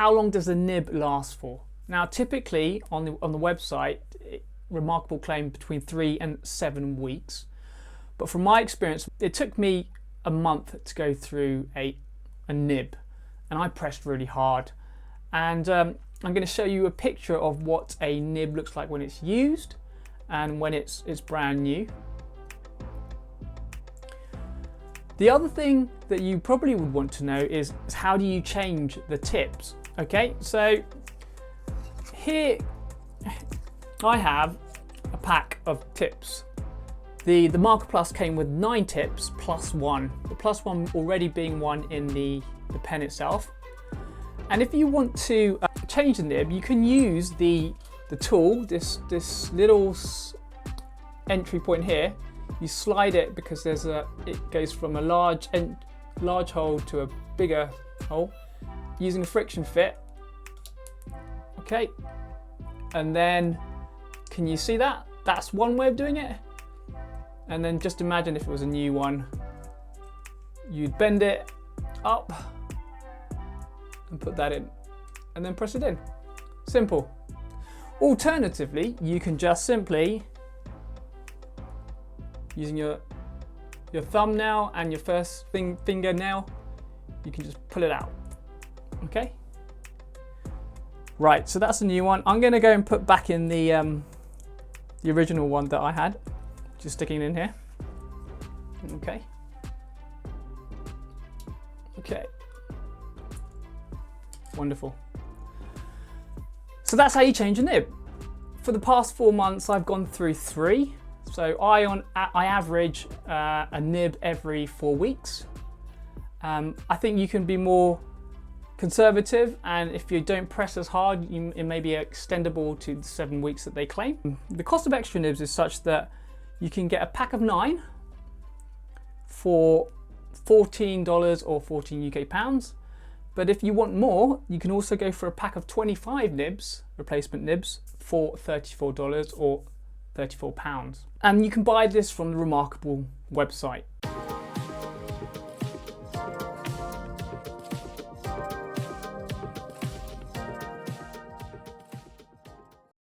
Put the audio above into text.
how long does the nib last for? Now, typically on the website, Remarkable claim between 3 and 7 weeks. But from my experience, it took me a month to go through a nib, and I pressed really hard. And I'm going to show you a picture of what a nib looks like when it's used and when it's brand new. The other thing that you probably would want to know is how do you change the tips? Okay, so here I have a pack of tips. The Marker Plus came with 9 tips plus 1. The plus 1 already being one in the pen itself. And if you want to change the nib, you can use the tool, this little entry point here. You slide it because it goes from a large hole to a bigger hole using a friction fit. Okay, and then can you see that? That's one way of doing it. And then just imagine if it was a new one, you'd bend it up and put that in, and then press it in. Simple. Alternatively, you can just simply, using your thumbnail and your first fingernail, you can just pull it out. Okay. Right, so that's a new one. I'm going to go and put back in the original one that I had, just sticking it in here. Okay. Okay. Wonderful. So that's how you change a nib. For the past 4 months, I've gone through 3. So I average a nib every 4 weeks. I think you can be more conservative, and if you don't press as hard, it may be extendable to the 7 weeks that they claim. The cost of extra nibs is such that you can get a pack of 9 for $14 or 14 UK pounds. But if you want more, you can also go for a pack of 25 nibs, replacement nibs, for $34 or £34. And you can buy this from the Remarkable website.